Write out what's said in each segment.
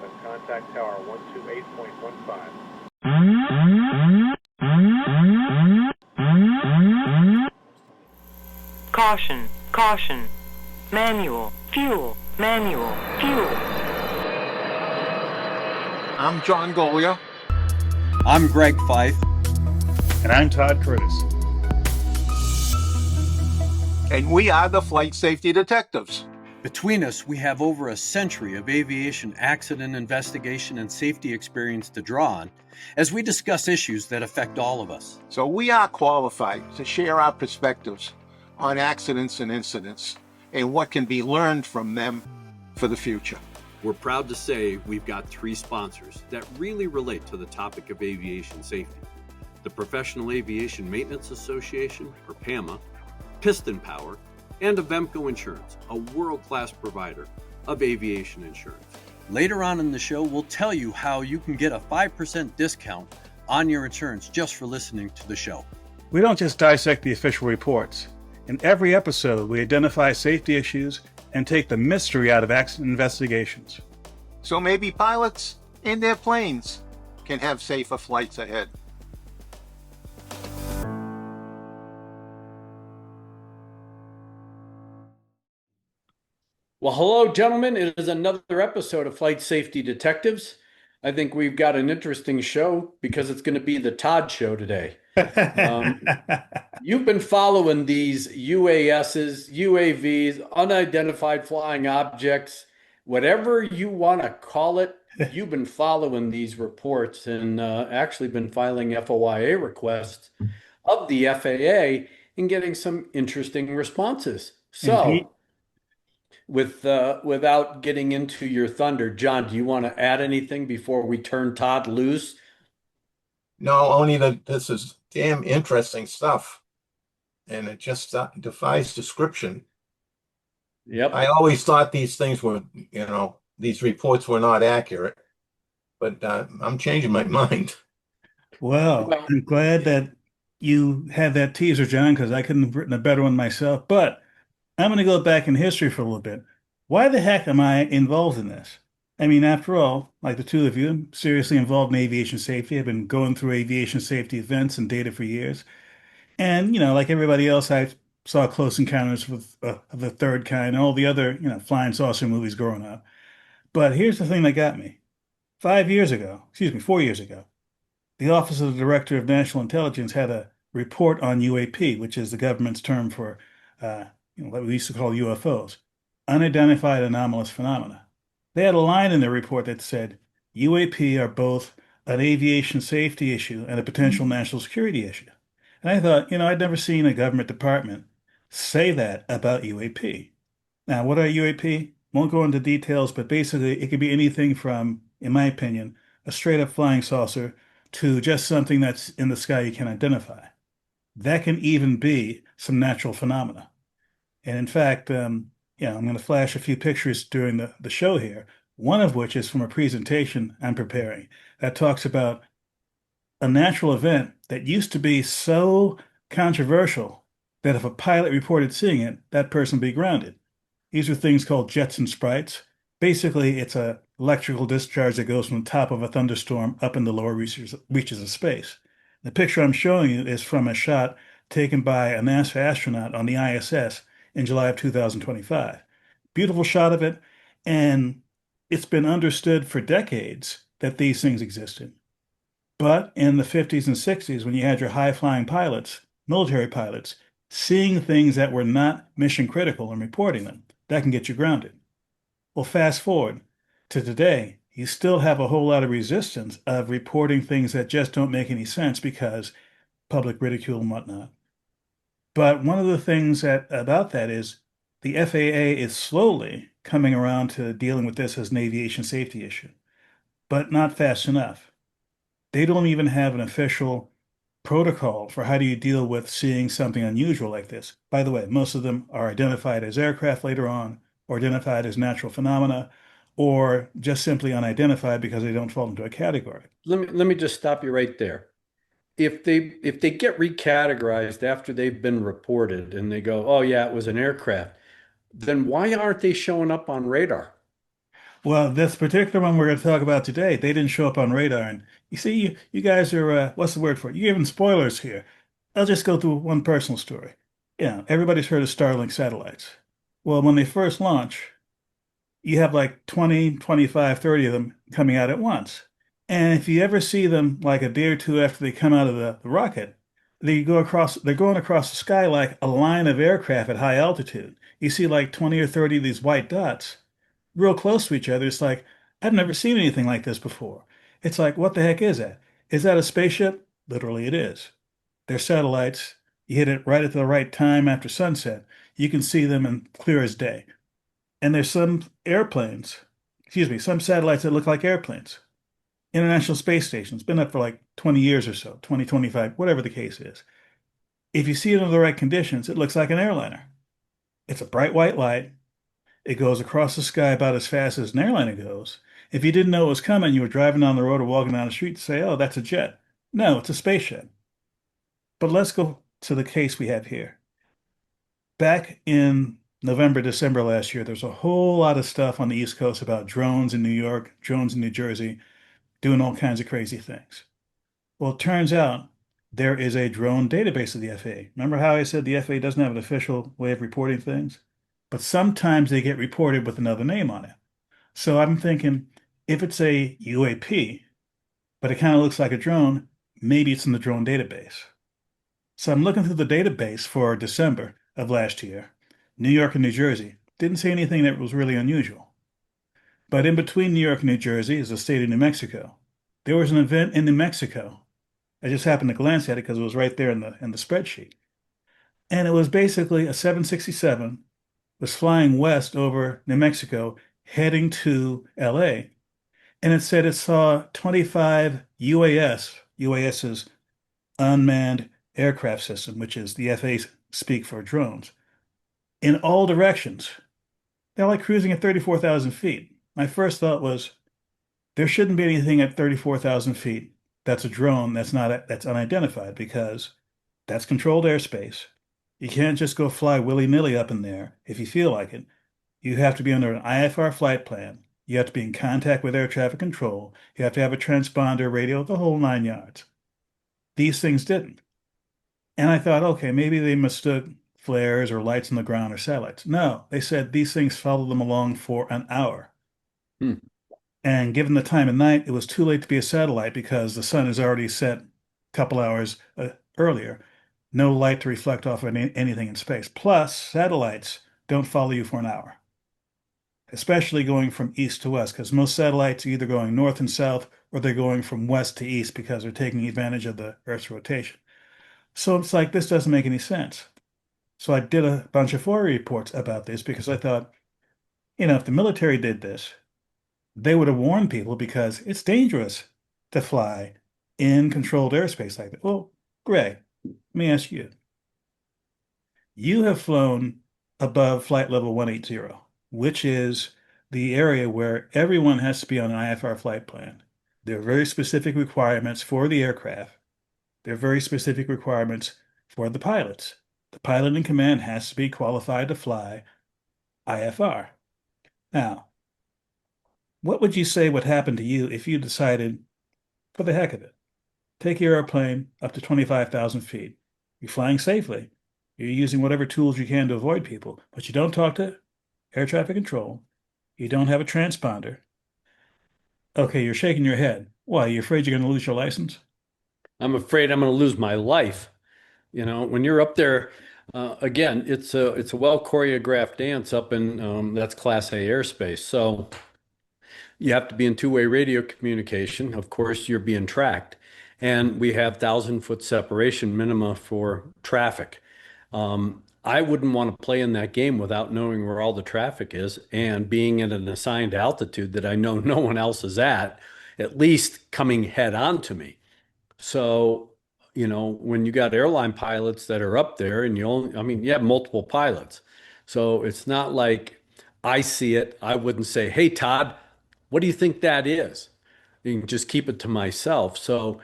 7, contact tower 128.15. Caution, caution. Manual, fuel, manual, fuel. I'm John Golia. I'm Greg Fife. And I'm Todd Curtis. And we are the Flight Safety Detectives. Between us, we have over a century of aviation accident investigation and safety experience to draw on as we discuss issues that affect all of us. So we are qualified to share our perspectives on accidents and incidents and what can be learned from them for the future. We're proud to say we've got 3 sponsors that really relate to the topic of aviation safety. The Professional Aviation Maintenance Association, or PAMA, Piston Power, and Avemco Insurance, a world-class provider of aviation insurance. Later on in the show, we'll tell you how you can get a 5% discount on your insurance just for listening to the show. We don't just dissect the official reports. In every episode, we identify safety issues and take the mystery out of accident investigations. So maybe pilots and their planes can have safer flights ahead. Well, hello, gentlemen. It is another episode of Flight Safety Detectives. I think we've got an interesting show because it's going to be the Todd show today. You've been following these UASs, UAVs, unidentified flying objects, whatever you want to call it. You've been following these reports and actually been filing FOIA requests of the FAA and getting some interesting responses. So, Indeed. without getting into your thunder, John, do you want to add anything before we turn Todd loose? No, only that this is damn interesting stuff. And it just defies description. Yep. I always thought these things were, these reports were not accurate. But I'm changing my mind. Well, I'm glad that you had that teaser, John, because I couldn't have written a better one myself. But I'm going to go back in history for a little bit. Why the heck am I involved in this? I mean, after all, like the two of you, I'm seriously involved in aviation safety. I've been going through aviation safety events and data for years. And, like everybody else, I saw Close Encounters of the Third Kind and all the other, flying saucer movies growing up. But here's the thing that got me. 4 years ago, the Office of the Director of National Intelligence had a report on UAP, which is the government's term for, what we used to call UFOs, Unidentified Anomalous Phenomena. They had a line in their report that said, UAP are both an aviation safety issue and a potential national security issue. And I thought, I'd never seen a government department say that about UAP. Now, what are UAP? Won't go into details, but basically it could be anything from, in my opinion, a straight-up flying saucer to just something that's in the sky you can identify. That can even be some natural phenomena. And in fact, I'm going to flash a few pictures during the show here, one of which is from a presentation I'm preparing that talks about a natural event that used to be so controversial that if a pilot reported seeing it, that person would be grounded. These are things called jets and sprites. Basically, it's an electrical discharge that goes from the top of a thunderstorm up in the lower reaches of space. The picture I'm showing you is from a shot taken by a NASA astronaut on the ISS in July of 2025. Beautiful shot of it, and it's been understood for decades that these things existed. But in the 50s and 60s, when you had your high-flying pilots, military pilots, seeing things that were not mission critical and reporting them, that can get you grounded. Well, fast forward to today, you still have a whole lot of resistance of reporting things that just don't make any sense because public ridicule and whatnot. But one of the things about that is the FAA is slowly coming around to dealing with this as an aviation safety issue, but not fast enough. They don't even have an official protocol for how do you deal with seeing something unusual like this. By the way, most of them are identified as aircraft later on, or identified as natural phenomena, or just simply unidentified because they don't fall into a category. Let me just stop you right there. If they get recategorized after they've been reported and they go, oh yeah, it was an aircraft, then why aren't they showing up on radar? Well, this particular one we're going to talk about today, they didn't show up on radar. And you see, you guys are, what's the word for it? You're giving spoilers here. I'll just go through one personal story. Yeah, everybody's heard of Starlink satellites. Well, when they first launch, you have like 20, 25, 30 of them coming out at once. And if you ever see them like a day or two after they come out of the rocket, they're going across the sky like a line of aircraft at high altitude. You see like 20 or 30 of these white dots real close to each other. It's like, I've never seen anything like this before. It's like, what the heck is that? Is that a spaceship? Literally, it is. They're satellites. You hit it right at the right time after sunset. You can see them in clear as day. And there's some airplanes, excuse me, some satellites that look like airplanes. International Space Station's been up for like 20 years or so, 20, 25, whatever the case is. If you see it under the right conditions, it looks like an airliner. It's a bright white light. It goes across the sky about as fast as an airliner goes. If you didn't know it was coming, you were driving down the road or walking down the street to say, oh, that's a jet. No, it's a spaceship. But let's go to the case we have here. Back in November, December last year, there's a whole lot of stuff on the East Coast about drones in New York, drones in New Jersey, doing all kinds of crazy things. Well, it turns out there is a drone database of the FAA. Remember how I said the FAA doesn't have an official way of reporting things? But sometimes they get reported with another name on it. So I'm thinking if it's a UAP, but it kind of looks like a drone, maybe it's in the drone database. So I'm looking through the database for December of last year. New York and New Jersey didn't say anything that was really unusual. But in between New York and New Jersey is the state of New Mexico. There was an event in New Mexico. I just happened to glance at it because it was right there in the spreadsheet. And it was basically a 767 was flying west over New Mexico, heading to LA. And it said it saw 25 UAS is unmanned aircraft system, which is the FAA speak for drones, in all directions. They're like cruising at 34,000 feet. My first thought was there shouldn't be anything at 34,000 feet that's a drone that's unidentified because that's controlled airspace. You can't just go fly willy-nilly up in there if you feel like it. You have to be under an IFR flight plan. You have to be in contact with air traffic control. You have to have a transponder, radio, the whole 9 yards. These things didn't. And I thought, okay, maybe they mistook flares or lights on the ground or satellites. No, they said these things followed them along for an hour. Hmm. And given the time of night, it was too late to be a satellite because the sun is already set a couple hours earlier. No light to reflect off of anything in space. Plus, satellites don't follow you for an hour, especially going from east to west, because most satellites are either going north and south or they're going from west to east because they're taking advantage of the Earth's rotation. So it's like, this doesn't make any sense. So I did a bunch of FOIA reports about this because I thought, if the military did this, they would have warned people because it's dangerous to fly in controlled airspace like that. Well, Greg, let me ask you. You have flown above flight level 180, which is the area where everyone has to be on an IFR flight plan. There are very specific requirements for the aircraft. There are very specific requirements for the pilots. The pilot in command has to be qualified to fly IFR. Now, what would you say would happen to you if you decided, for the heck of it, take your airplane up to 25,000 feet? You're flying safely. You're using whatever tools you can to avoid people, but you don't talk to air traffic control. You don't have a transponder. Okay, you're shaking your head. Why? You afraid you're going to lose your license? I'm afraid I'm going to lose my life. When you're up there, again, it's a well choreographed dance up in that's Class A airspace. So you have to be in two-way radio communication. Of course, you're being tracked, and we have 1,000-foot separation minima for traffic. I wouldn't want to play in that game without knowing where all the traffic is and being at an assigned altitude that I know no one else is at least coming head on to me. So, when you got airline pilots that are up there and you have multiple pilots. So it's not like I see it. I wouldn't say, hey, Todd, what do you think that is? You can just keep it to myself. So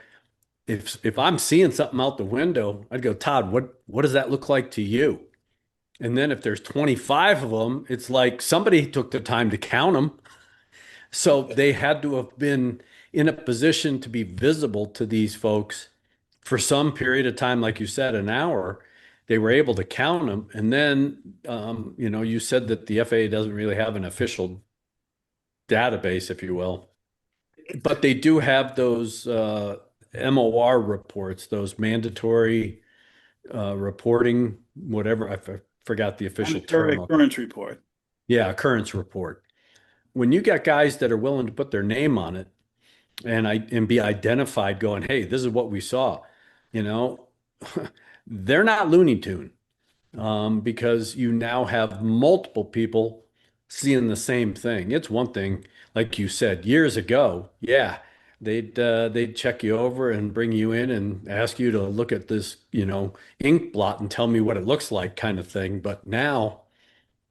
if I'm seeing something out the window, I'd go, Todd, what does that look like to you? And then if there's 25 of them, it's like somebody took the time to count them. So they had to have been in a position to be visible to these folks for some period of time, like you said, an hour. They were able to count them. And then, you said that the FAA doesn't really have an official database, if you will, but they do have those MOR reports, those mandatory reporting, whatever. Forgot the official Mandatory term of it. occurrence report. Yeah, occurrence report. When you got guys that are willing to put their name on it and be identified going, hey, this is what we saw, you know, they're not Looney Tune, because you now have multiple people seeing the same thing. It's one thing, like you said, years ago, yeah, they'd check you over and bring you in and ask you to look at this, ink blot and tell me what it looks like kind of thing. But now,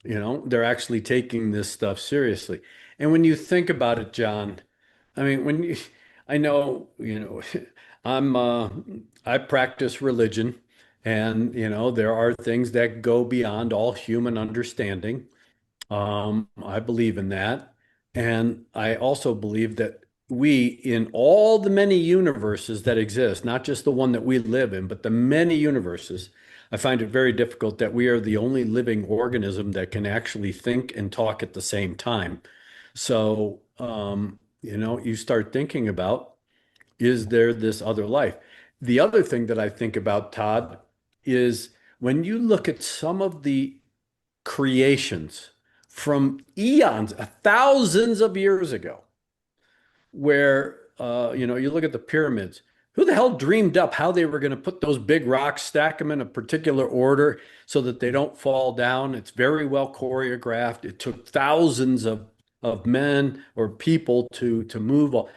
they're actually taking this stuff seriously. And when you think about it, John, I mean, I know, I'm, I practice religion, and, there are things that go beyond all human understanding. I believe in that. And I also believe that we, in all the many universes that exist, not just the one that we live in, but the many universes, I find it very difficult that we are the only living organism that can actually think and talk at the same time. So, you start thinking about, is there this other life? The other thing that I think about, Todd, is when you look at some of the creations from eons, thousands of years ago, where you look at the pyramids. Who the hell dreamed up how they were going to put those big rocks, stack them in a particular order so that they don't fall down? It's very well choreographed. It took thousands of men or people to move all.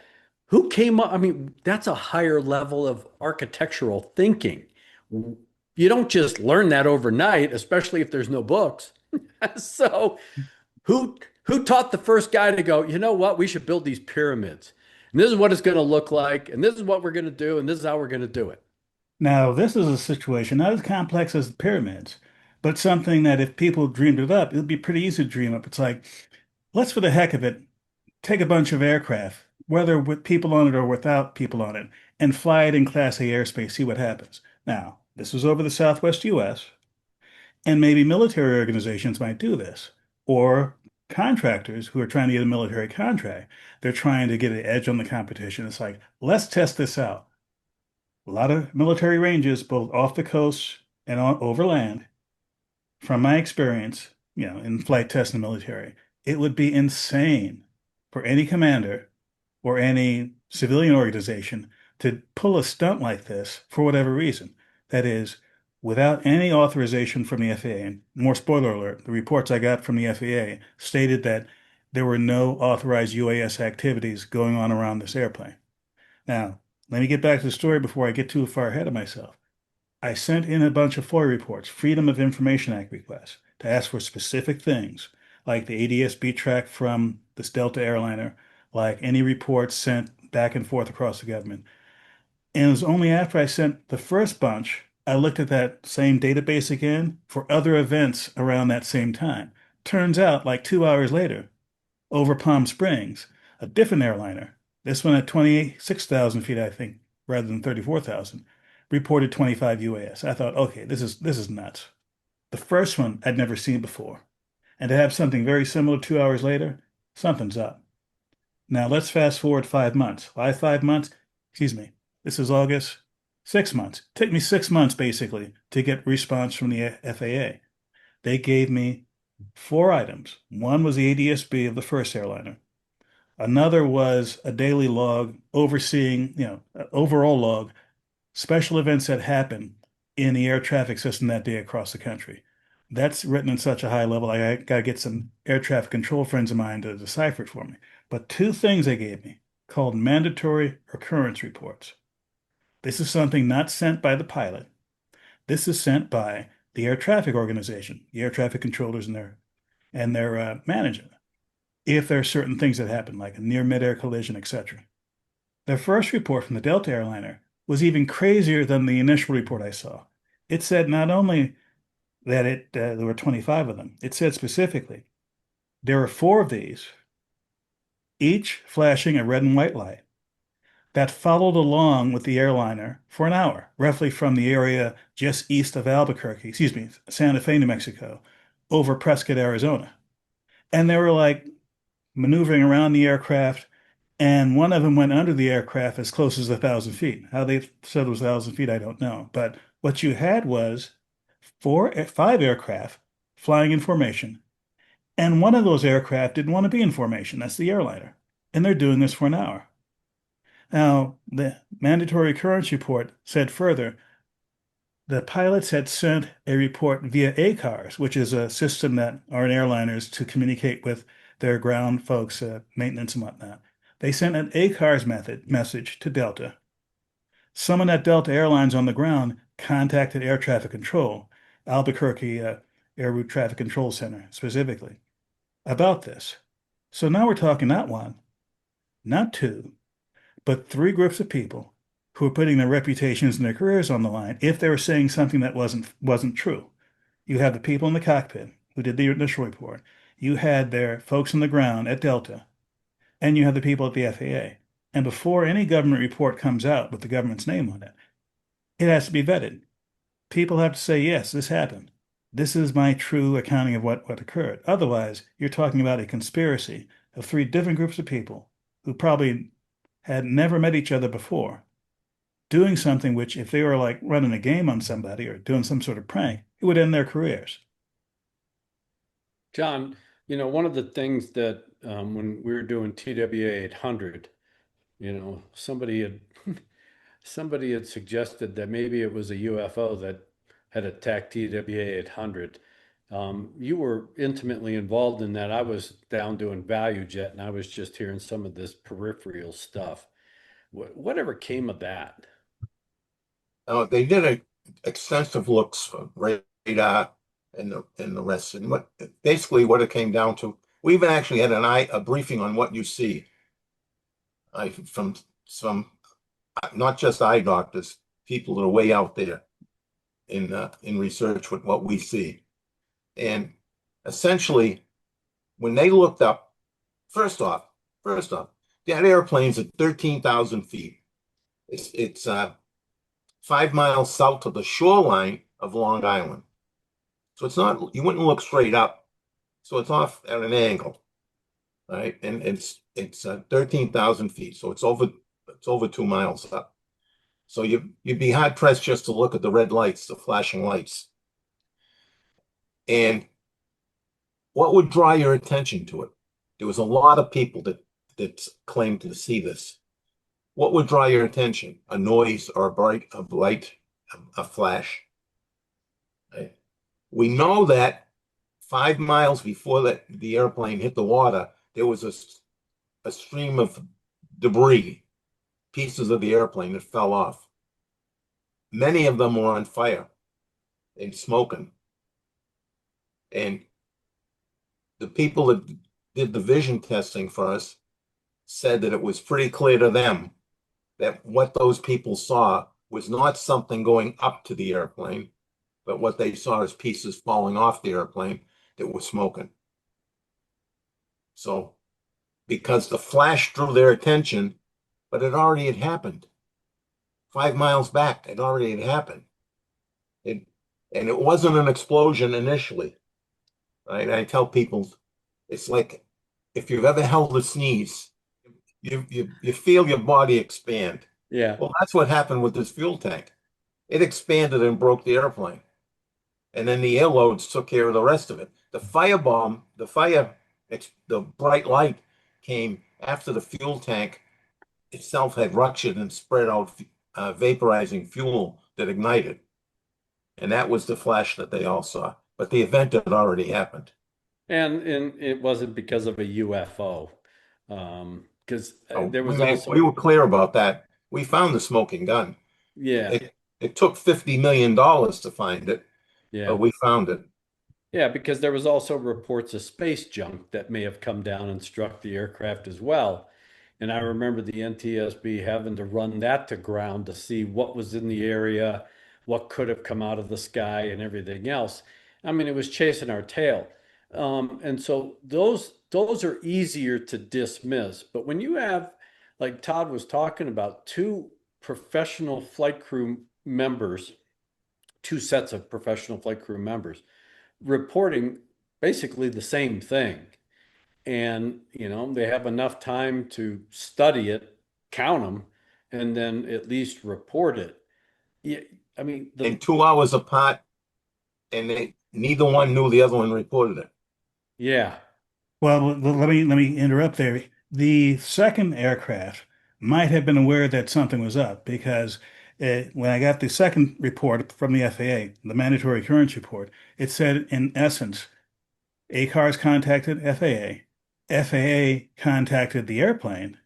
Who came up? I mean, that's a higher level of architectural thinking. You don't just learn that overnight, especially if there's no books. So who taught the first guy to go, you know what, we should build these pyramids. And this is what it's going to look like, and this is what we're going to do, and this is how we're going to do it. Now, this is a situation not as complex as the pyramids, but something that if people dreamed it up, it would be pretty easy to dream up. It's like, let's for the heck of it, take a bunch of aircraft, whether with people on it or without people on it, and fly it in Class A airspace, see what happens. Now, this was over the Southwest US, and maybe military organizations might do this, or contractors who are trying to get a military contract. They're trying to get an edge on the competition. It's like, let's test this out. A lot of military ranges, both off the coast and over land, from my experience, in flight tests in the military, it would be insane for any commander or any civilian organization to pull a stunt like this for whatever reason. That is, without any authorization from the FAA. And more spoiler alert, the reports I got from the FAA stated that there were no authorized UAS activities going on around this airplane. Now, let me get back to the story before I get too far ahead of myself. I sent in a bunch of FOIA reports, Freedom of Information Act requests, to ask for specific things, like the ADS-B track from this Delta airliner, like any reports sent back and forth across the government. And it was only after I sent the first bunch, I looked at that same database again for other events around that same time. Turns out, like 2 hours later, over Palm Springs, a different airliner, this one at 26,000 feet, I think, rather than 34,000, reported 25 UAS. I thought, okay, this is nuts. The first one I'd never seen before. And to have something very similar 2 hours later, something's up. Now let's fast forward 5 months. Why 5 months? Excuse me. This is August. 6 months. It took me 6 months basically to get response from the FAA. They gave me 4 items. One was the ADS-B of the first airliner. Another was a daily log overseeing, overall log, special events that happen in the air traffic system that day across the country. That's written in such a high level, I got to get some air traffic control friends of mine to decipher it for me. But two things they gave me called mandatory occurrence reports. This is something not sent by the pilot. This is sent by the air traffic organization, the air traffic controllers and their manager, if there are certain things that happen, like a near midair collision, etc. Their first report from the Delta airliner was even crazier than the initial report I saw. It said not only that there were 25 of them, it said specifically there were 4 of these each flashing a red and white light that followed along with the airliner for an hour, roughly from the area just east of Albuquerque, excuse me, Santa Fe, New Mexico, over Prescott, Arizona. And they were like maneuvering around the aircraft, and one of them went under the aircraft as close as 1,000 feet. How they said it was 1,000 feet, I don't know. But what you had was five aircraft flying in formation, and one of those aircraft didn't want to be in formation. That's the airliner. And they're doing this for an hour. Now, the mandatory occurrence report said further, the pilots had sent a report via ACARS, which is a system that are in airliners to communicate with their ground folks, maintenance and whatnot. They sent an ACARS message to Delta. Someone at Delta Airlines on the ground contacted air traffic control, Albuquerque Air Route Traffic Control Center specifically, about this. So now we're talking not one, not two, but three groups of people who are putting their reputations and their careers on the line if they were saying something that wasn't true. You had the people in the cockpit who did the initial report. You had their folks on the ground at Delta, and you have the people at the FAA. And before any government report comes out with the government's name on it, it has to be vetted. People have to say, yes, this happened. This is my true accounting of what occurred. Otherwise, you're talking about a conspiracy of three different groups of people who probably had never met each other before, doing something which, if they were like running a game on somebody or doing some sort of prank, it would end their careers. John, one of the things that when we were doing TWA 800, somebody had suggested that maybe it was a UFO that had attacked TWA 800. You were intimately involved in that. I was down doing Value Jet, and I was just hearing some of this peripheral stuff. Whatever came of that? They did extensive looks for radar and the rest. And what it came down to, we even actually had a briefing on what you see. From some not just eye doctors, people that are way out there in research with what we see. And essentially, when they looked up, first off, that airplane's at 13,000 feet. It's 5 miles south of the shoreline of Long Island. So it's not, you wouldn't look straight up. So it's off at an angle, right? And it's 13,000 feet. So it's over 2 miles up. So you'd be hard pressed just to look at the red lights, the flashing lights. And what would draw your attention to it? There was a lot of people that claimed to see this. What would draw your attention? A noise or a light, a flash. Right? We know that 5 miles before the airplane hit the water, there was a stream of debris, pieces of the airplane that fell off. Many of them were on fire and smoking. And the people that did the vision testing for us said that it was pretty clear to them that what those people saw was not something going up to the airplane, but what they saw is pieces falling off the airplane that were smoking. So, because the flash drew their attention, but it already had happened. 5 miles back, it already had happened. And it wasn't an explosion initially. Right? I tell people, it's like if you've ever held a sneeze, you feel your body expand. Yeah. Well, that's what happened with this fuel tank. It expanded and broke the airplane. And then the air loads took care of the rest of it. The firebomb, the bright light came after the fuel tank itself had ruptured and spread out vaporizing fuel that ignited. And that was the flash that they all saw. But the event had already happened. And it wasn't because of a UFO. Because there was also. We were clear about that. We found the smoking gun. Yeah. It took $50 million to find it, Yeah. but we found it. Yeah, because there was also reports of space junk that may have come down and struck the aircraft as well. And I remember the NTSB having to run that to ground to see what was in the area, what could have come out of the sky, and everything else. I mean, it was chasing our tail. And so those those are easier to dismiss. But when you have, like Todd was talking about, two professional flight crew members, two sets of professional flight crew members reporting basically the same thing. And, they have enough time to study it, count them, and then at least report it. Yeah, I mean, And 2 hours apart, and neither one knew the other one reported it. yeah, Well, let me interrupt there. The second aircraft might have been aware that something was up because when I got the second report from the FAA, the mandatory occurrence report, it said in essence, ACARS contacted FAA, FAA contacted the airplane,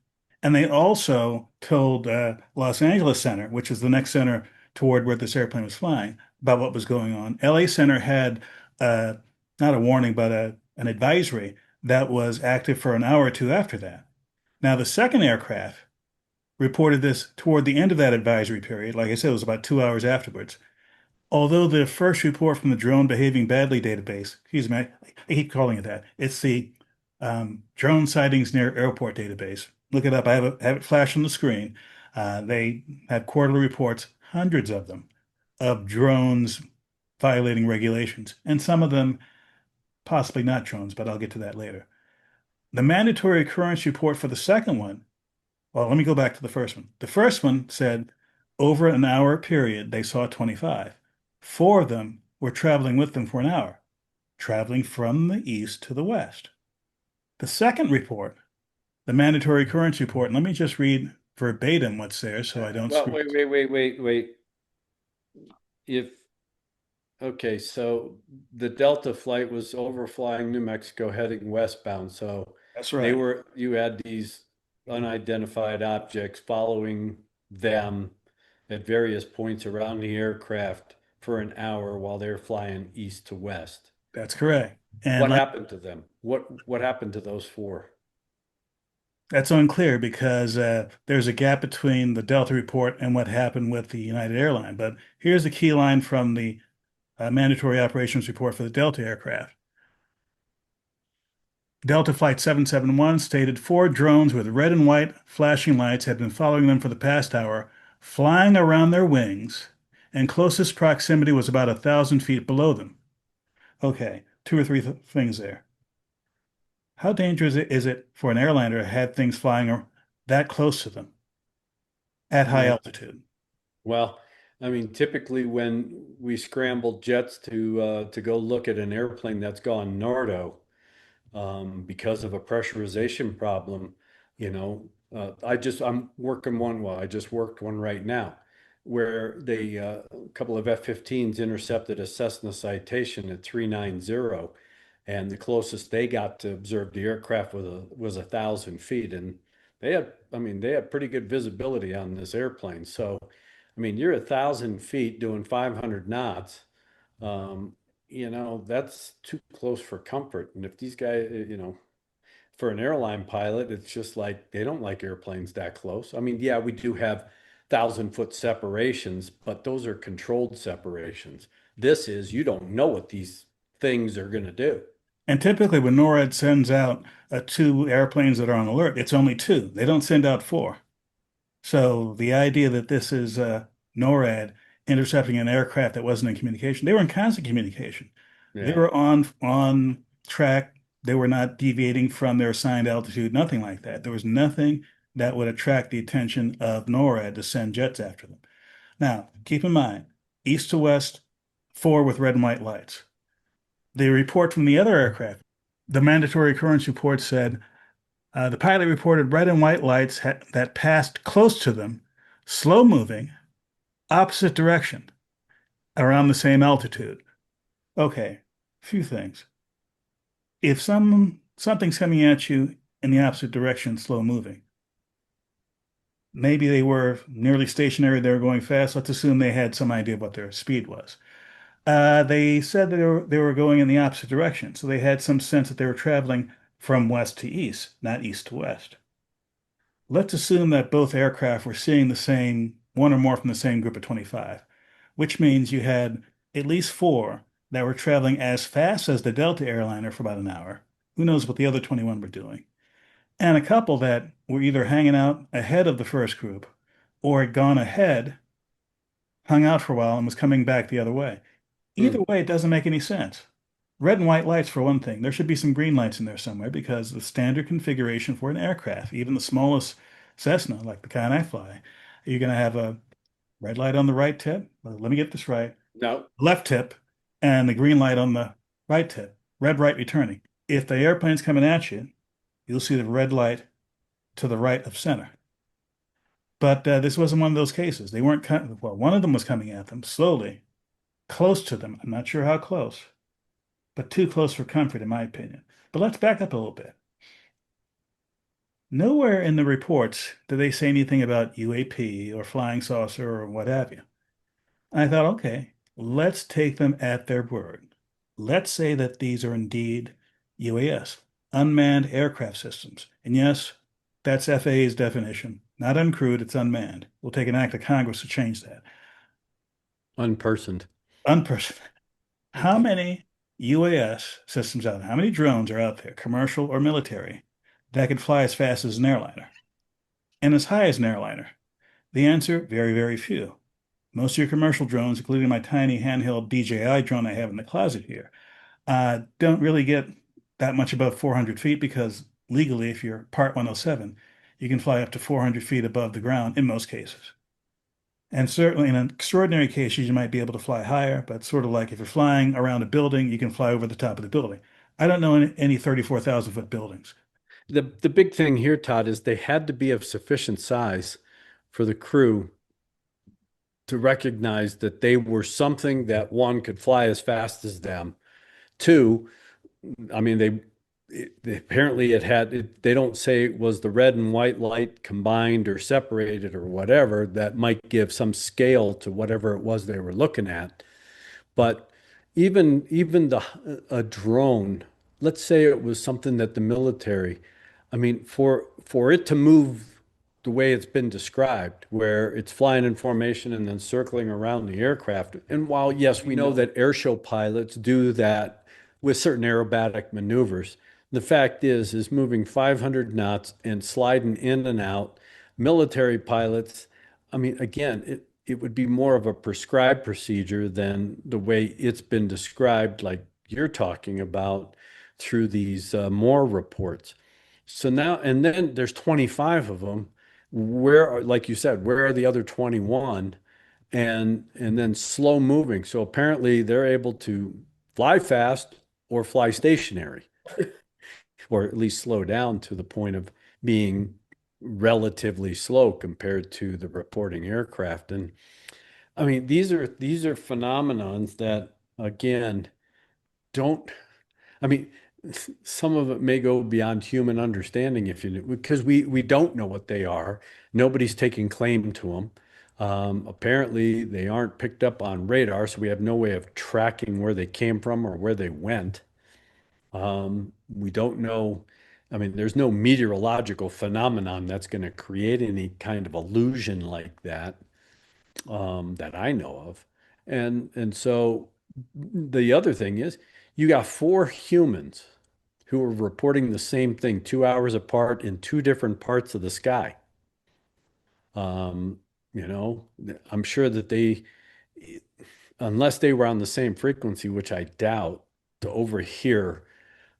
and they also told Los Angeles Center, which is the next center toward where this airplane was flying, about what was going on. LA Center had uh, not a warning, but an advisory that was active for an hour or two after that. Now, the second aircraft reported this toward the end of that advisory period. Like I said, it was about 2 hours afterwards. Although the first report from the drone behaving badly database, excuse me, I keep calling it that. It's the drone sightings near airport database. Look it up. I have it flash on the screen. They have quarterly reports, hundreds of them, of drones violating regulations, and some of them possibly not drones, but I'll get to that later. The mandatory occurrence report for the second one, well, let me go back to the first one. The first one said over an hour period, they saw 25. Four of them were traveling with them for an hour, traveling from the east to the west. The second report, the mandatory occurrence report, and let me just read verbatim what's there so I don't well, screw. wait. If, okay, so the Delta flight was overflying New Mexico heading westbound. So That's right. you had these unidentified objects following them at various points around the aircraft for an hour while they're flying east to west. That's correct. And What like, happened to them? What happened to those four? that's unclear because there's a gap between the Delta report and what happened with the United airline. But here's the key line from the mandatory operations report for the Delta aircraft. Delta Flight 771 stated four drones with red and white flashing lights had been following them for the past hour, flying around their wings, and closest proximity was about 1,000 feet below them. Okay, two or three things there. How dangerous is it for an airliner to have things flying that close to them at high altitude? Well, I mean, typically when we scramble jets to go look at an airplane that's gone Nardo, because of a pressurization problem, I'm working one. Well, I just worked one right now, where a couple of F-15s intercepted a Cessna citation at 390, and the closest they got to observe the aircraft was 1,000 feet, and they had pretty good visibility on this airplane. So, I mean, you're 1,000 feet doing 500 knots. Um, that's too close for comfort. And if these guys, for an airline pilot, it's just like they don't like airplanes that close. I mean, yeah, we do have 1,000-foot separations, but those are controlled separations. This is, you don't know what these things are going to do. And typically, when NORAD sends out two airplanes that are on alert, it's only two. They don't send out four. So the idea that this is NORAD intercepting an aircraft that wasn't in communication, they were in constant communication. They Yeah. were on track. They were not deviating from their assigned altitude, nothing like that. There was nothing that would attract the attention of NORAD to send jets after them. Now, keep in mind, east to west, four with red and white lights. The report from the other aircraft, the mandatory occurrence report said the pilot reported red and white lights that passed close to them, slow moving, opposite direction, around the same altitude. Okay, few things. If something's coming at you in the opposite direction, slow moving, maybe they were nearly stationary, they were going fast. Let's assume they had some idea what their speed was. They said that they were going in the opposite direction, so they had some sense that they were traveling from west to east, not east to west. Let's assume that both aircraft were seeing the same, one or more from the same group of 25, which means you had at least four that were traveling as fast as the Delta airliner for about an hour, Who knows what the other 21 were doing? And a couple that were either hanging out ahead of the first group or had gone ahead, hung out for a while, and was coming back the other way. Either Hmm. way, it doesn't make any sense. Red and white lights, for one thing. There should be some green lights in there somewhere because the standard configuration for an aircraft, even the smallest Cessna, like the kind I fly, you're going to have a red light on the right tip. Well, let me get this right. No, Left tip and the green light on the right tip. Red, right, returning. If the airplane's coming at you, you'll see the red light to the right of center. But this wasn't one of those cases. They weren't, well, one of them was coming at them slowly, close to them. I'm not sure how close, but too close for comfort, in my opinion. But let's back up a little bit. Nowhere in the reports do they say anything about UAP or flying saucer or what have you. I thought, okay, let's take them at their word. Let's say that these are indeed UAS, unmanned aircraft systems. And yes, that's FAA's definition. Not uncrewed, it's unmanned. We'll take an act of Congress to change that. unpersoned. Unpersoned. How many UAS systems out there, how many drones are out there, commercial or military, that could fly as fast as an airliner and as high as an airliner? The answer, very, very few. Most of your commercial drones, including my tiny handheld DJI drone I have in the closet here, don't really get that much above 400 feet because legally, if you're Part 107, you can fly up to 400 feet above the ground in most cases. And certainly in extraordinary cases, you might be able to fly higher, but sort of like if you're flying around a building, you can fly over the top of the building. I don't know any 34,000-foot buildings. The big thing here, Todd, is they had to be of sufficient size for the crew to recognize that they were something that one could fly as fast as them. Two, I mean, they apparently they don't say it was the red and white light combined or separated or whatever that might give some scale to whatever it was they were looking at. But even a drone, let's say it was something that the military, I mean, for it to move the way it's been described, where it's flying in formation and then circling around the aircraft. And while yes, we know that airshow pilots do that with certain aerobatic maneuvers, the fact is moving 500 knots and sliding in and out. Military pilots, I mean, again, it would be more of a prescribed procedure than the way it's been described, like you're talking about through these Moore reports. So now, and then there's 25 of them. Like you said, where are the other 21? And then slow moving. So apparently they're able to fly fast or fly stationary, or at least slow down to the point of being relatively slow compared to the reporting aircraft. And I mean, these are phenomenons that again don't. I mean, some of it may go beyond human understanding if you because we don't know what they are. Nobody's taking claim to them. Apparently, they aren't picked up on radar, so we have no way of tracking where they came from or where they went. We don't know. I mean, there's no meteorological phenomenon that's going to create any kind of illusion like that that I know of. And so the other thing is you got four humans who are reporting the same thing 2 hours apart in two different parts of the sky. Um, you know, I'm sure that unless they were on the same frequency, which I doubt, to overhear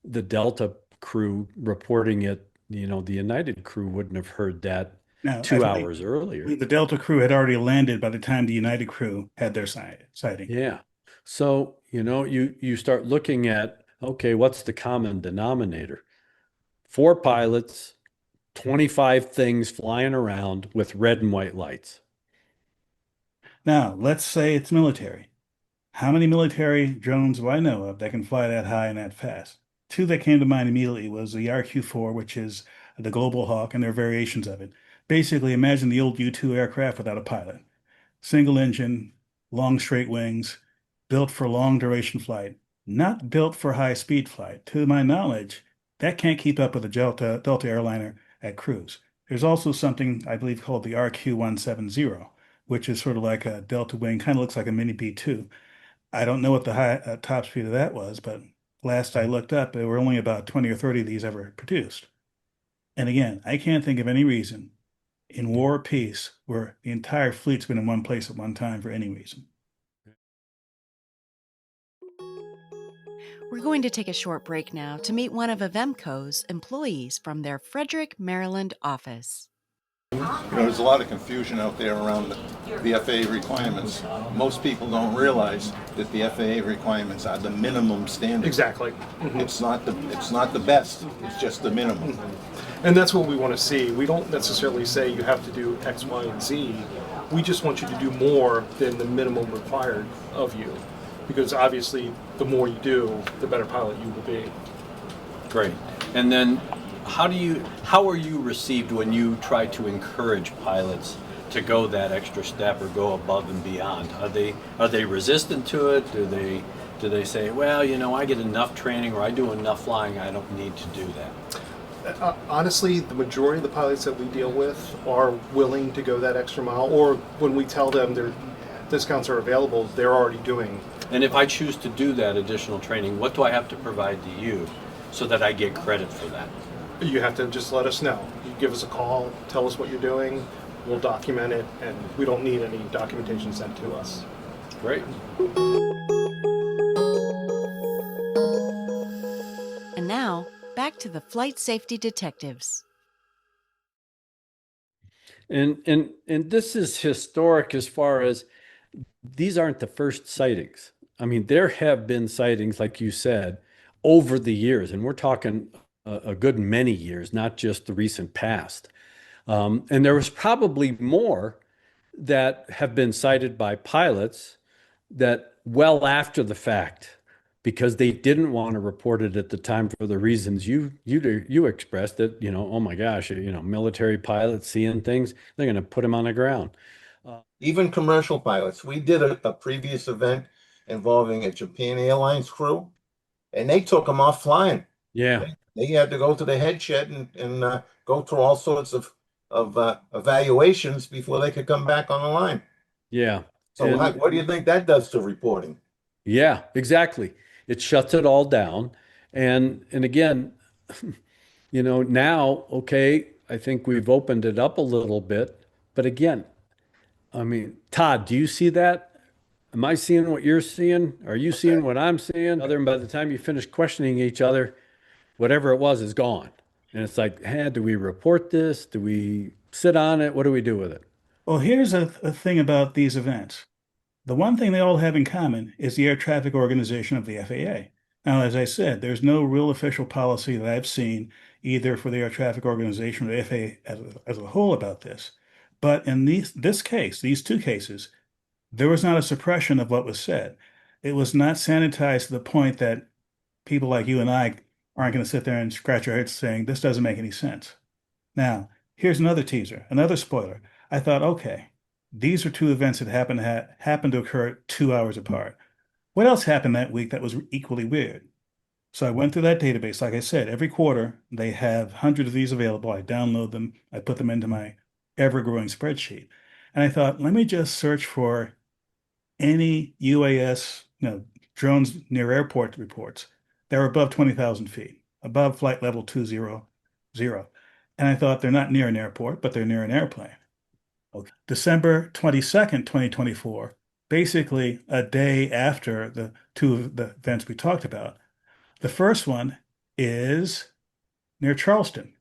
the Delta crew reporting it, the United crew wouldn't have heard that Now, I two believe hours earlier. the Delta crew had already landed by the time the United crew had their sighting. Yeah. So, you start looking at, okay, what's the common denominator? Four pilots, 25 things flying around with red and white lights. Now, let's say it's military. How many military drones do I know of that can fly that high and that fast? Two that came to mind immediately was the RQ-4, which is the Global Hawk, and there are variations of it. Basically, imagine the old U-2 aircraft without a pilot. Single engine, long straight wings, built for long duration flight, not built for high speed flight. To my knowledge, that can't keep up with a Delta airliner at cruise. There's also something I believe called the RQ-170, which is sort of like a Delta wing, kind of looks like a mini B-2. I don't know what the high top speed of that was, but last I looked up, there were only about 20 or 30 of these ever produced. And again, I can't think of any reason in war or peace where the entire fleet's been in one place at one time for any reason. We're going to take a short break now to meet one of Avemco's employees from their Frederick, Maryland office. There's a lot of confusion out there around the FAA requirements. Most people don't realize that the FAA requirements are the minimum standard. Exactly. It's not the best. It's just the minimum. And that's what we want to see. We don't necessarily say you have to do X, Y, and Z. We just want you to do more than the minimum required of you. Because obviously, the more you do, the better pilot you will be. Great. And then how are you received when you try to encourage pilots to go that extra step or go above and beyond? Are they resistant to it? Do they say, well, I get enough training or I do enough flying, I don't need to do that? Honestly, the majority of the pilots that we deal with are willing to go that extra mile, or when we tell them their discounts are available, they're already doing. And if I choose to do that additional training, what do I have to provide to you so that I get credit for that? You have to just let us know. You give us a call, tell us what you're doing, we'll document it, and we don't need any documentation sent to us. Great. And now, back to the flight safety detectives. And this is historic as far as these aren't the first sightings. I mean, there have been sightings, like you said, over the years, and we're talking a good many years, not just the recent past. And there was probably more that have been cited by pilots that well after the fact, because they didn't want to report it at the time for the reasons you expressed that, oh my gosh, military pilots seeing things, they're going to put them on the ground. Even commercial pilots. We did a previous event involving a Japan Airlines crew, and they took them off flying. Yeah. They had to go to the head shed and go through all sorts of evaluations before they could come back on the line. Yeah. So what do you think that does to reporting? Yeah, exactly. It shuts it all down. And again, now, okay, I think we've opened it up a little bit. But again, I mean, Todd, do you see that? Am I seeing what you're seeing? Are you seeing what I'm seeing? And by the time you finish questioning each other, whatever it was is gone. And it's like, hey, do we report this? Do we sit on it? What do we do with it? Well, here's a thing about these events. The one thing they all have in common is the air traffic organization of the FAA. Now, as I said, there's no real official policy that I've seen either for the air traffic organization or the FAA as a whole about this. But in this case, these two cases, there was not a suppression of what was said. It was not sanitized to the point that people like you and I aren't going to sit there and scratch our heads saying, this doesn't make any sense. Now, here's another teaser, another spoiler. I thought, okay, these are two events that happened to occur 2 hours apart. What else happened that week that was equally weird? So I went through that database. Like I said, every quarter they have hundreds of these available. I download them, I put them into my ever-growing spreadsheet. And I thought, let me just search for any UAS, drones near airport reports that are above 20,000 feet, above flight level 200. And I thought they're not near an airport, but they're near an airplane. Okay. December 22nd, 2024, basically a day after the two of the events we talked about. The first one is near Charleston.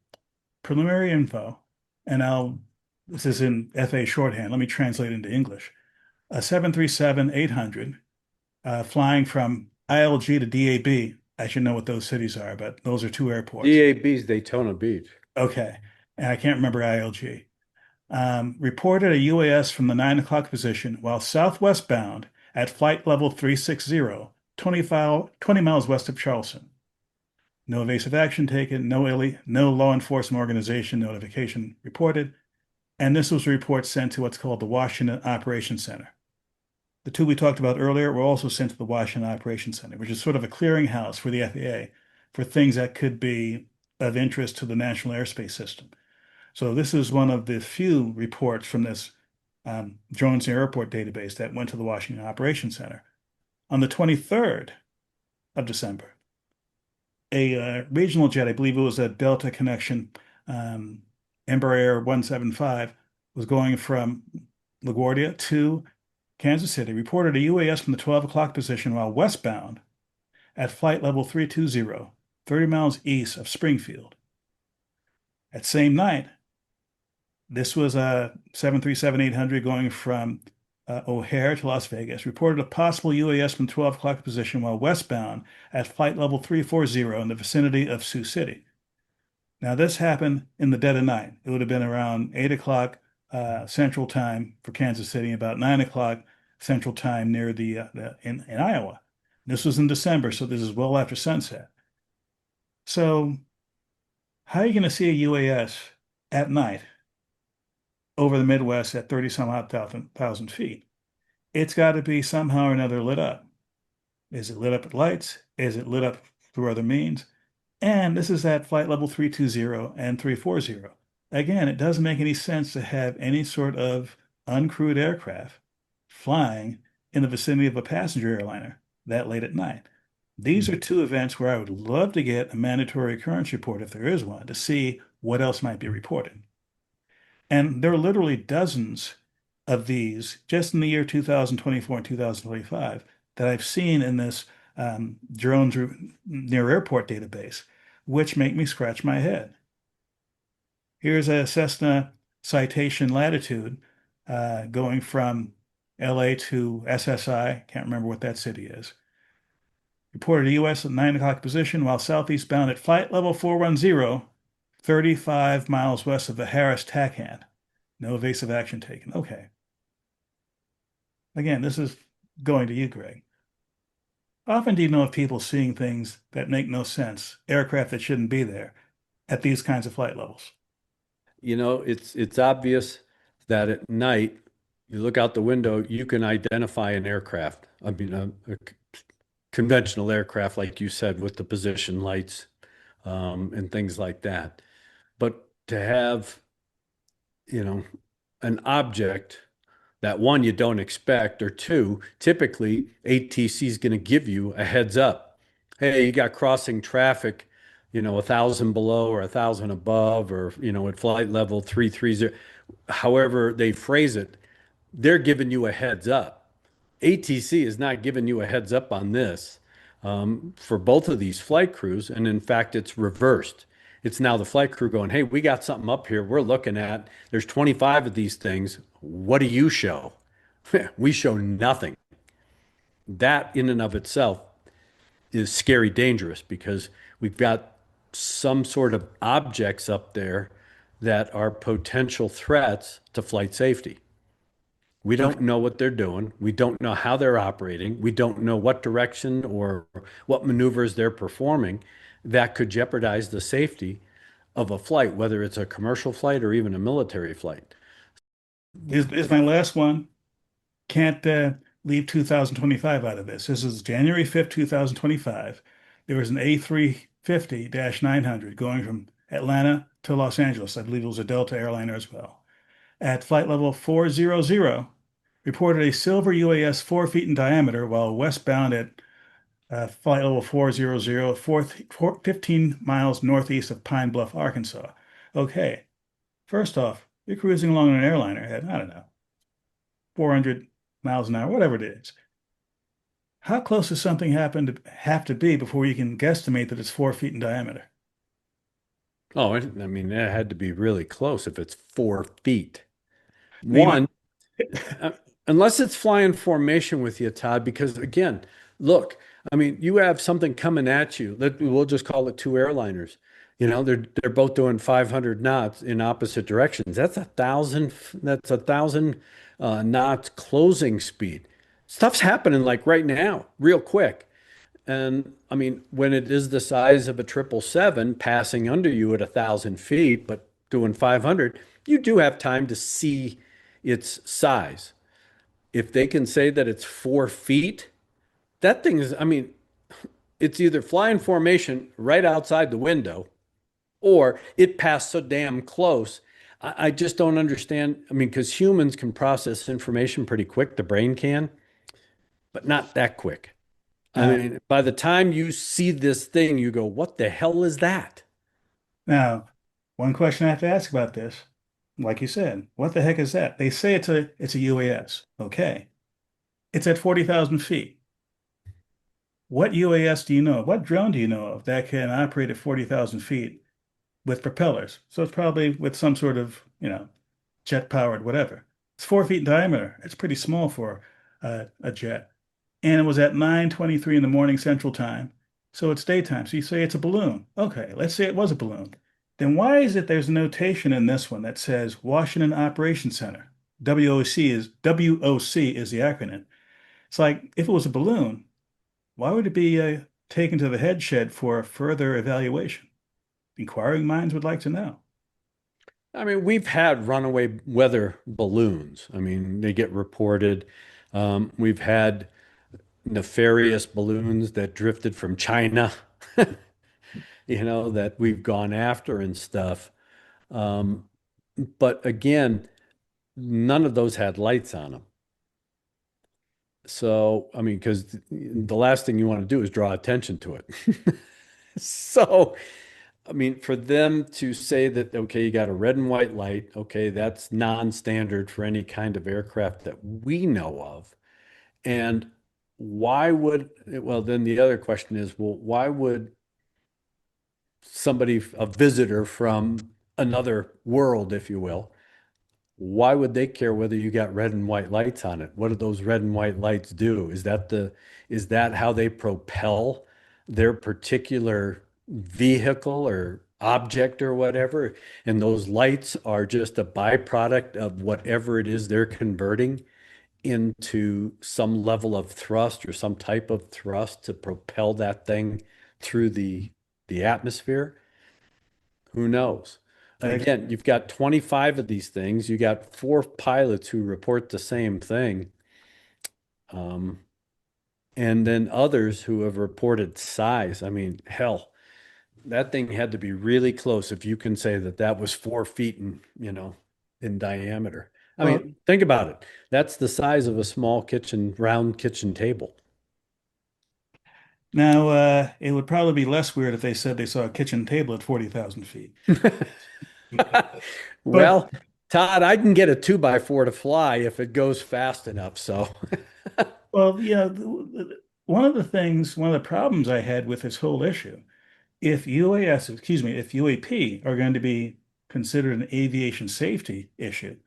Preliminary info, and this is in FA shorthand. Let me translate into English. A 737-800 flying from ILG to DAB. I should know what those cities are, but those are two airports. DAB's Daytona Beach. Okay. And I can't remember ILG. Reported a UAS from the 9 o'clock position while southwest bound at flight level 360, 20 miles west of Charleston. No evasive action taken, no law enforcement organization notification reported, and this was a report sent to what's called the Washington Operations Center. The two we talked about earlier were also sent to the Washington Operations Center, which is sort of a clearinghouse for the FAA for things that could be of interest to the National Airspace System. So this is one of the few reports from this drones near airport database that went to the Washington Operations Center. On the 23rd of December, a regional jet, I believe it was a Delta connection, Embraer 175, was going from LaGuardia to Kansas City, reported a UAS from the 12 o'clock position while westbound at flight level 320, 30 miles east of Springfield. That same night, this was a 737-800 going from O'Hare to Las Vegas, reported a possible UAS from 12 o'clock position while westbound at flight level 340 in the vicinity of Sioux City. Now, this happened in the dead of night. It would have been around 8 o'clock Central Time for Kansas City, about 9 o'clock Central Time near in Iowa. This was in December, so this is well after sunset. So, how are you going to see a UAS at night over the Midwest at 30 some odd thousand feet? It's got to be somehow or another lit up. Is it lit up at lights? Is it lit up through other means? And this is at flight level 320 and 340. Again, it doesn't make any sense to have any sort of uncrewed aircraft flying in the vicinity of a passenger airliner that late at night. These are two events where I would love to get a mandatory occurrence report, if there is one, to see what else might be reported. And there are literally dozens of these just in the year 2024 and 2025 that I've seen in this drones near airport database, which make me scratch my head. Here's a Cessna Citation Latitude going from LA to SSI, can't remember what that city is. Reported a US at 9 o'clock position while southeast bound at flight level 410, 35 miles west of the Harris TACAN. No evasive action taken. Okay. Again, this is going to you, Greg. Often do you know of people seeing things that make no sense, aircraft that shouldn't be there at these kinds of flight levels? You know, it's obvious that at night, you look out the window, you can identify an aircraft. I mean, a conventional aircraft, like you said, with the position lights and things like that. But to have, an object that one, you don't expect, or two, typically ATC is going to give you a heads up. Hey, you got crossing traffic, 1,000 below or 1,000 above, or, at flight level 330. However they phrase it, they're giving you a heads up. ATC is not giving you a heads up on this for both of these flight crews. And in fact, it's reversed. It's now the flight crew going, hey, we got something up here we're looking at. There's 25 of these things. What do you show? We show nothing. That in and of itself is scary dangerous because we've got some sort of objects up there that are potential threats to flight safety. We don't know what they're doing. We don't know how they're operating. We don't know what direction or what maneuvers they're performing that could jeopardize the safety of a flight, whether it's a commercial flight or even a military flight. Is my last one. Can't leave 2025 out of this. This is January 5th, 2025. There was an A350-900 going from Atlanta to Los Angeles. I believe it was a Delta airliner as well. At flight level 400, reported a silver UAS 4 feet in diameter while westbound at flight level 400, 15 miles northeast of Pine Bluff, Arkansas. Okay, first off, you're cruising along in an airliner at, I don't know, 400 miles an hour, whatever it is. How close does something have to be before you can guesstimate that it's 4 feet in diameter? Oh, I mean, that had to be really close if it's 4 feet. Maybe. One, unless it's flying formation with you, Todd, because again, look, I mean, you have something coming at you. We'll just call it two airliners. They're both doing 500 knots in opposite directions. That's 1,000. That's 1,000 knots closing speed. Stuff's happening like right now, real quick. And I mean, when it is the size of a 777 passing under you at 1,000 feet, but doing 500, you do have time to see its size. If they can say that it's 4 feet, that thing is, I mean, it's either flying formation right outside the window or it passed so damn close. I just don't understand. I mean, because humans can process information pretty quick, the brain can, but not that quick. I Now, mean, by the time you see this thing, you go, what the hell is that? now, one question I have to ask about this, like you said, what the heck is that? They say it's a UAS. Okay. It's at 40,000 feet. What UAS do you know of? What drone do you know of that can operate at 40,000 feet with propellers? So it's probably with some sort of, jet powered, whatever. It's 4 feet in diameter. It's pretty small for a jet. And it was at 9:23 in the morning Central Time. So it's daytime. So you say it's a balloon. Okay, let's say it was a balloon. Then why is it there's a notation in this one that says Washington Operations Center? WOC is the acronym. It's like if it was a balloon, why would it be taken to the head shed for further evaluation? Inquiring minds would like to know. I mean, we've had runaway weather balloons. I mean, they get reported. We've had nefarious balloons that drifted from China, that we've gone after and stuff. Um, but again, none of those had lights on them. So, I mean, because the last thing you want to do is draw attention to it. So, I mean, for them to say that, okay, you got a red and white light, okay, that's non-standard for any kind of aircraft that we know of. And why would, well, then the other question is, well, why would somebody, a visitor from another world, if you will, why would they care whether you got red and white lights on it? What do those red and white lights do? Is that how they propel their particular vehicle or object or whatever? And those lights are just a byproduct of whatever it is they're converting into some level of thrust or some type of thrust to propel that thing through the atmosphere. Who knows? Again, you've got 25 of these things. You got 4 pilots who report the same thing. And then others who have reported size. I mean, hell, that thing had to be really close if you can say that that was 4 feet in diameter. I Well, mean, think about it. That's the size of a small round kitchen table. now it would probably be less weird if they said they saw a kitchen table at 40,000 feet. But Well, Todd, I can get a 2x4 to fly if it goes fast enough. So, well, one of the problems I had with this whole issue, if UAP are going to be considered an aviation safety issue,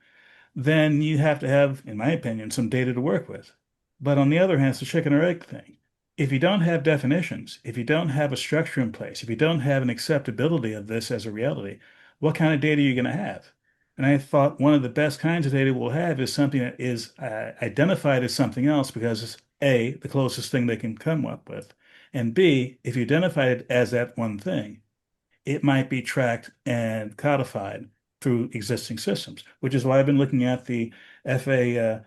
then you have to have, in my opinion, some data to work with. But on the other hand, it's the chicken or egg thing. If you don't have definitions, if you don't have a structure in place, if you don't have an acceptability of this as a reality, what kind of data are you going to have? And I thought one of the best kinds of data we'll have is something that is identified as something else because it's A, the closest thing they can come up with, and B, if you identify it as that one thing, it might be tracked and codified through existing systems, which is why I've been looking at the FA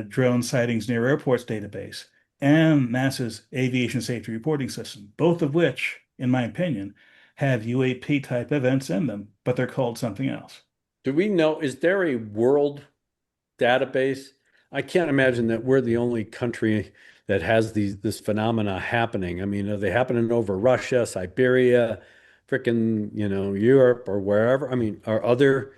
drone sightings near airports database and NASA's aviation safety reporting system, both of which, in my opinion, have UAP type events in them, but they're called something else. do we know, is there a world database? I can't imagine that we're the only country that has this phenomena happening. I mean, are they happening over Russia, Siberia, frickin', Europe or wherever? I mean, are other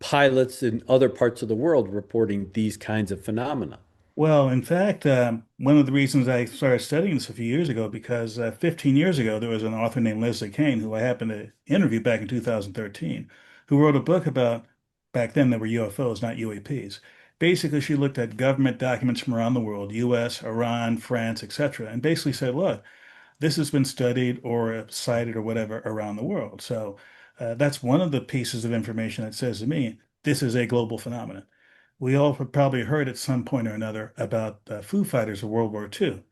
pilots in other parts of the world reporting these kinds of phenomena? Well, in fact, one of the reasons I started studying this a few years ago, because 15 years ago, there was an author named Leslie Kane, who I happened to interview back in 2013, who wrote a book about, back then there were UFOs, not UAPs. Basically, she looked at government documents from around the world, US, Iran, France, etc., and basically said, look, this has been studied or cited or whatever around the world. So that's one of the pieces of information that says to me, this is a global phenomenon. We all have probably heard at some point or another about the Foo Fighters of World War II,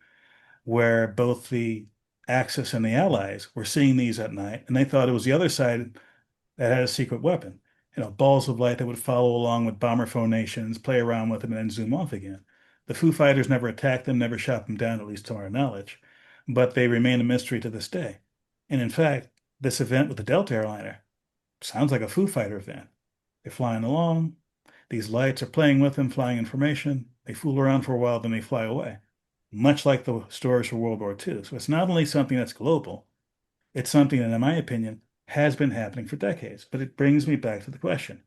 where both the Axis and the Allies were seeing these at night, and they thought it was the other side that had a secret weapon. Balls of light that would follow along with bomber formations, play around with them, and then zoom off again. The Foo Fighters never attacked them, never shot them down, at least to our knowledge, but they remain a mystery to this day. And in fact, this event with the Delta airliner sounds like a Foo Fighter event. They're flying along. These lights are playing with them, flying information. They fool around for a while, then they fly away. much like the stories for World War II. So it's not only something that's global, it's something that, in my opinion, has been happening for decades. But it brings me back to the question,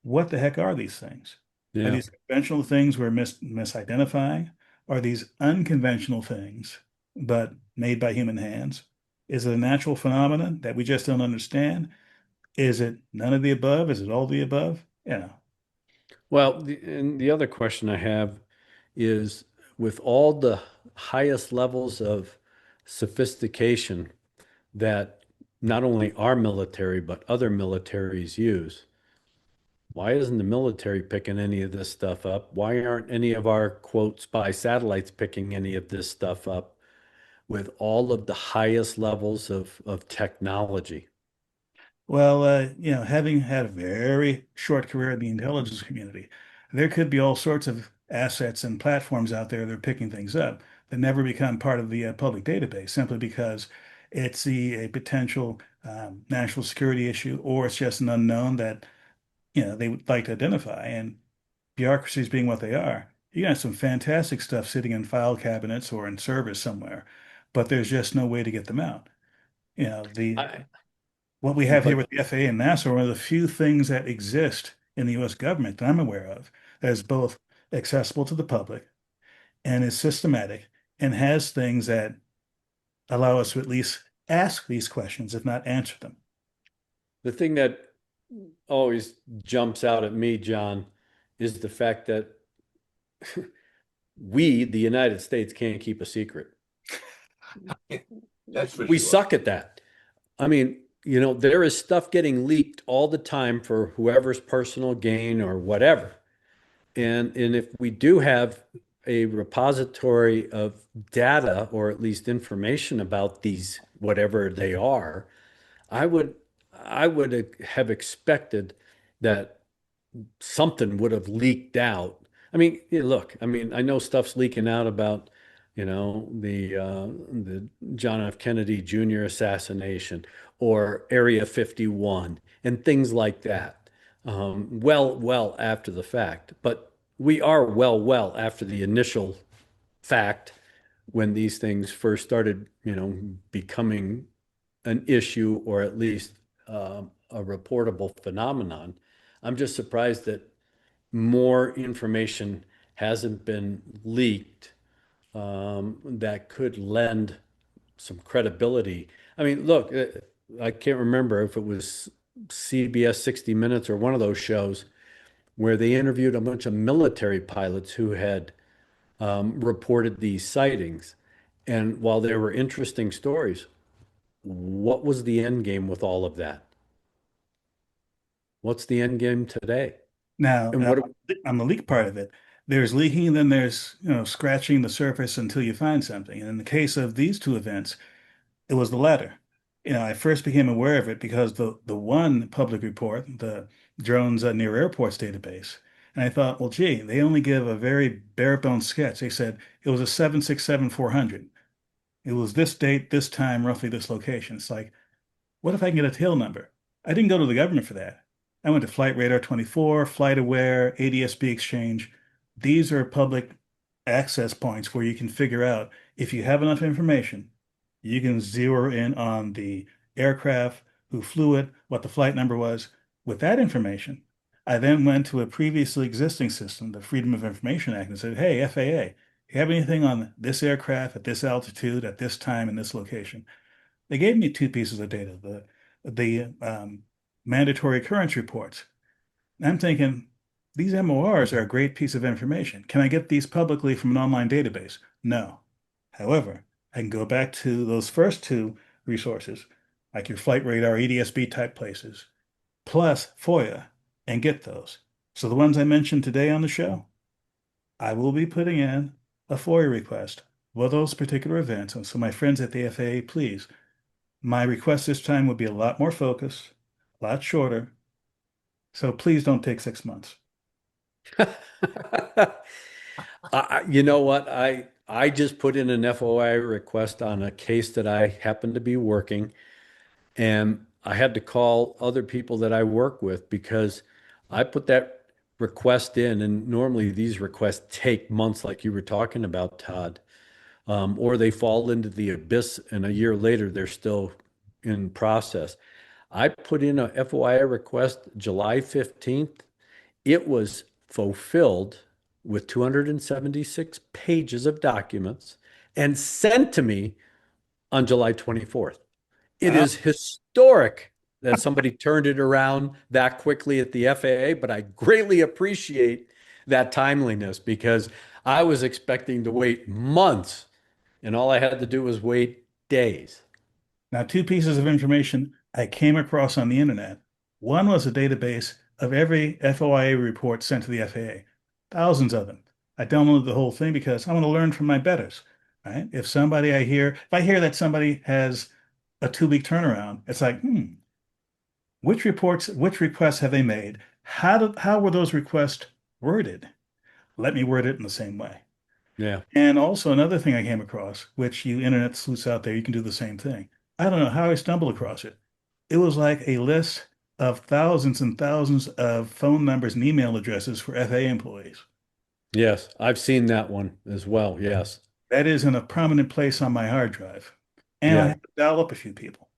what the heck are these things? Are Yeah. these conventional things we're misidentifying? Are these unconventional things, but made by human hands? Is it a natural phenomenon that we just don't understand? Is it none of the above? Is it all the above? Well, and the other question I have is with all the highest levels of sophistication that not only our military, but other militaries use, why isn't the military picking any of this stuff up? Why aren't any of our quote spy satellites picking any of this stuff up with all of the highest levels of technology? Well, having had a very short career in the intelligence community, there could be all sorts of assets and platforms out there that are picking things up that never become part of the public database simply because it's a potential national security issue or it's just an unknown that, they would like to identify. And bureaucracies being what they are, you got some fantastic stuff sitting in file cabinets or in servers somewhere, but there's just no way to get them out. The I, what we have here but with the FAA and NASA are one of the few things that exist in the US government that I'm aware of that is both accessible to the public and is systematic and has things that allow us to at least ask these questions, if not answer them. the thing that always jumps out at me, John, is the fact that we, the United States, can't keep a secret. That's for We sure. suck at that. I mean, there is stuff getting leaked all the time for whoever's personal gain or whatever. And if we do have a repository of data or at least information about these, whatever they are, I would I would have expected that something would have leaked out. I mean, look, I mean, I know stuff's leaking out about, the John F. Kennedy Jr. assassination or Area 51 and things like that. Well after the fact, but we are well after the initial fact when these things first started, becoming an issue or at least a reportable phenomenon. I'm just surprised that more information hasn't been leaked that could lend some credibility. I mean, look, I can't remember if it was CBS 60 Minutes or one of those shows where they interviewed a bunch of military pilots who had reported these sightings. And while they were interesting stories, what was the end game with all of that? What's the end game today? Now, And what on the leak part of it, there's leaking and then there's, scratching the surface until you find something. And in the case of these two events, it was the latter. I first became aware of it because the one public report, the drones near airports database, and I thought, well, gee, they only give a very bare bones sketch. They said it was a 767-400. It was this date, this time, roughly this location. It's like, what if I can get a tail number? I didn't go to the government for that. I went to Flight Radar 24, FlightAware, ADSB Exchange. These are public access points where you can figure out if you have enough information, you can zero in on the aircraft, who flew it, what the flight number was. With that information, I then went to a previously existing system, the Freedom of Information Act, and said, hey, FAA, you have anything on this aircraft at this altitude, at this time, in this location? They gave me two pieces of data, the mandatory occurrence reports. And I'm thinking, these MORs are a great piece of information. Can I get these publicly from an online database? No. However, I can go back to those first two resources, like your Flight Radar, EDSB type places, plus FOIA, and get those. So the ones I mentioned today on the show, I will be putting in a FOIA request for those particular events. And so my friends at the FAA, please, my request this time would be a lot more focused, a lot shorter. So please don't take 6 months. you know what? I just put in an FOI request on a case that I happened to be working, and I had to call other people that I work with because I put that request in, and normally these requests take months, like you were talking about, Todd, or they fall into the abyss, and a year later they're still in process. I put in a FOIA request July 15th. It was fulfilled with 276 pages of documents and sent to me on July 24th. It Wow. is historic that somebody turned it around that quickly at the FAA, but I greatly appreciate that timeliness because I was expecting to wait months and all I had to do was wait days. Now, two pieces of information I came across on the internet. One was a database of every FOIA report sent to the FAA, thousands of them. I downloaded the whole thing because I want to learn from my betters, right? If I hear that somebody has a 2 week turnaround, it's like, which requests have they made? How were those requests worded? Let me word it in the same way. Yeah. And also another thing I came across, which you internet sleuths out there, you can do the same thing. I don't know how I stumbled across it. It was like a list of thousands and thousands of phone numbers and email addresses for FAA employees. Yes, I've seen that one as well. Yes. That is in a prominent place on my hard drive. And I Yeah. have to dial up a few people.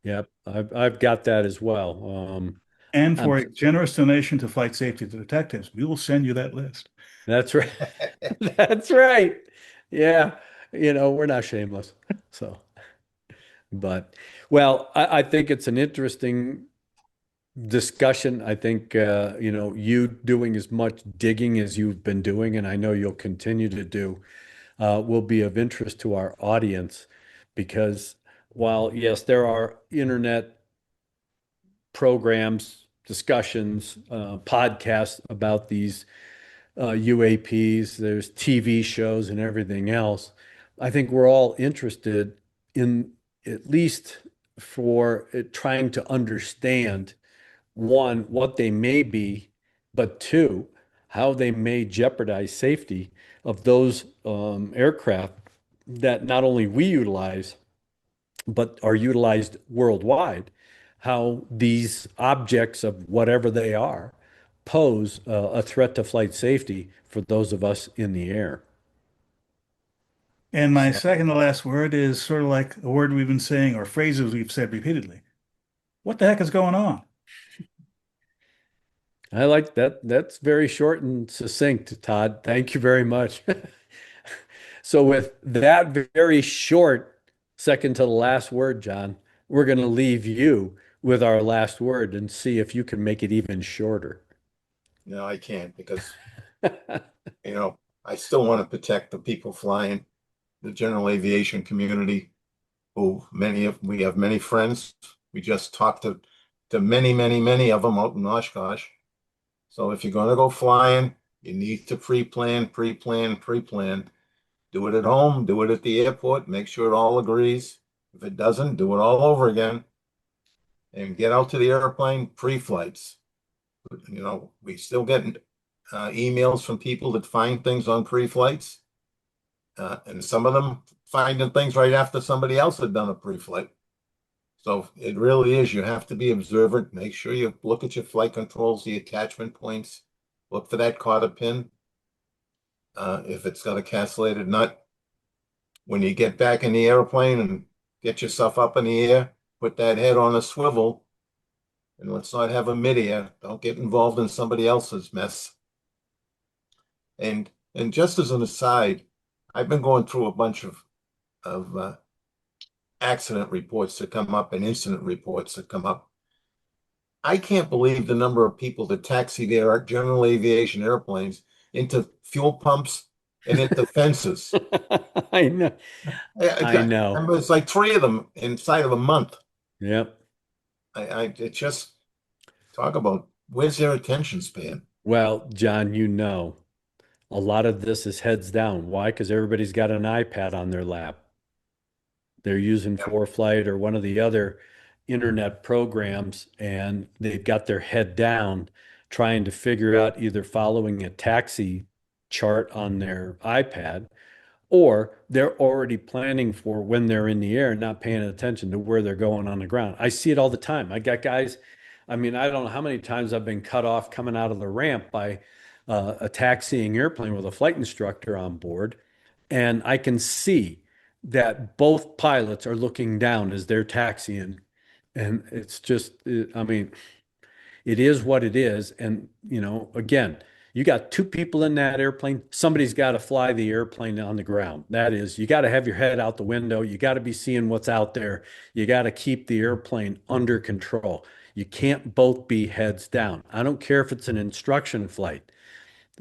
Yep. I've got that as well. And I'm, for a generous donation to flight safety detectives, we will send you that list. that's right. That's right. Yeah. We're not shameless. So, but well, I think it's an interesting discussion. I think, you doing as much digging as you've been doing, and I know you'll continue to do, will be of interest to our audience because while, yes, there are internet programs, discussions, podcasts about these UAPs, there's TV shows and everything else. I think we're all interested in, at least for trying to understand, one, what they may be, but two, how they may jeopardize safety of those aircraft that not only we utilize, but are utilized worldwide, how these objects of whatever they are pose a threat to flight safety for those of us in the air. And my So second to last word is sort of like a word we've been saying or phrases we've said repeatedly. What the heck is going on? I like that. That's very short and succinct, Todd. Thank you very much. So with that very short second to the last word, John, we're going to leave you with our last word and see if you can make it even shorter. No, I can't because, I still want to protect the people flying, the general aviation community, we have many friends. We just talked to many, many, many of them out in Oshkosh. So if you're going to go flying, you need to pre-plan, pre-plan, pre-plan. Do it at home, do it at the airport, make sure it all agrees. If it doesn't, do it all over again. And get out to the airplane pre-flights. We still get emails from people that find things on pre-flights. And some of them finding things right after somebody else had done a pre-flight. So it really is, you have to be observant. Make sure you look at your flight controls, the attachment points. Look for that cotter pin. If it's got a castellated nut, when you get back in the airplane and get yourself up in the air, put that head on a swivel, and let's not have a midair. Don't get involved in somebody else's mess. And just as an aside, I've been going through a bunch of accident reports that come up and incident reports that come up. I can't believe the number of people that taxi their general aviation airplanes into fuel pumps and into fences. I know. I know. It's like 3 of them inside of a month. Yep. It just talk about where's their attention span? Well, John, a lot of this is heads down. Why? Because everybody's got an iPad on their lap. They're using Yeah. ForeFlight or one of the other internet programs, and they've got their head down trying to figure out either following a taxi chart on their iPad, or they're already planning for when they're in the air and not paying attention to where they're going on the ground. I see it all the time. I got guys I mean, I don't know how many times I've been cut off coming out of the ramp by a taxiing airplane with a flight instructor on board. And I can see that both pilots are looking down as they're taxiing. And it's just, I mean, it is what it is. And, again, you got two people in that airplane. Somebody's got to fly the airplane on the ground. That is, you got to have your head out the window. You got to be seeing what's out there. You got to keep the airplane under control. You can't both be heads down. I don't care if it's an instruction flight.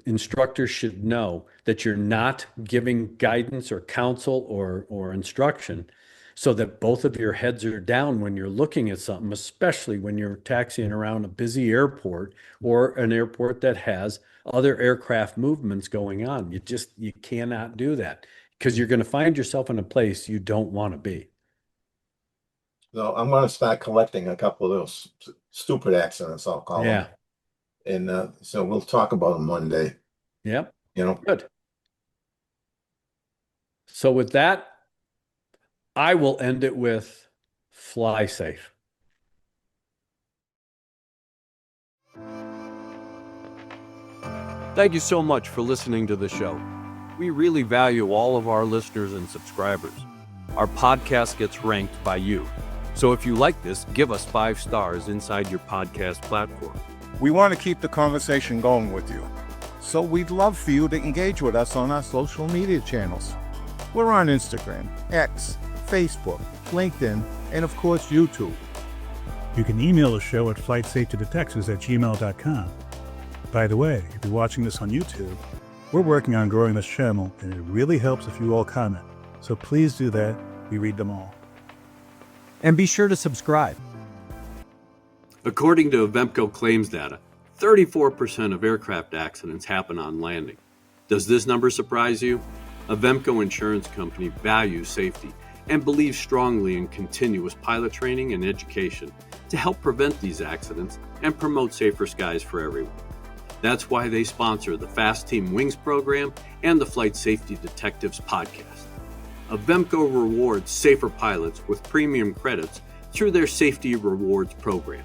Instructors should know that you're not giving guidance or counsel or instruction so that both of your heads are down when you're looking at something, especially when you're taxiing around a busy airport or an airport that has other aircraft movements going on. You cannot do that because you're going to find yourself in a place you don't want to be. So I'm going to start collecting a couple of those stupid accidents, I'll call them. And so we'll talk about them one day. Yep. Good. So with that, I will end it with fly safe. Thank you so much for listening to the show. We really value all of our listeners and subscribers. Our podcast gets ranked by you. So if you like this, give us 5 stars inside your podcast platform. We want to keep the conversation going with you. So we'd love for you to engage with us on our social media channels. We're on Instagram, X, Facebook, LinkedIn, and of course, YouTube. You can email the show at flightsafetydetectives@gmail.com. By the way, if you're watching this on YouTube, we're working on growing this channel, and it really helps if you all comment. So please do that. We read them all. And be sure to subscribe. According to Avemco claims data, 34% of aircraft accidents happen on landing. Does this number surprise you? Avemco Insurance Company values safety and believes strongly in continuous pilot training and education to help prevent these accidents and promote safer skies for everyone. That's why they sponsor the Fast Team Wings program and the Flight Safety Detectives podcast. Avemco rewards safer pilots with premium credits through their Safety Rewards program.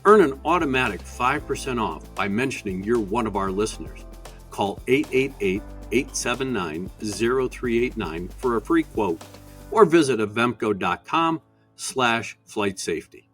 Earn an automatic 5% off by mentioning you're one of our listeners. Call 888-879-0389 for a free quote or visit avemco.com/flight safety.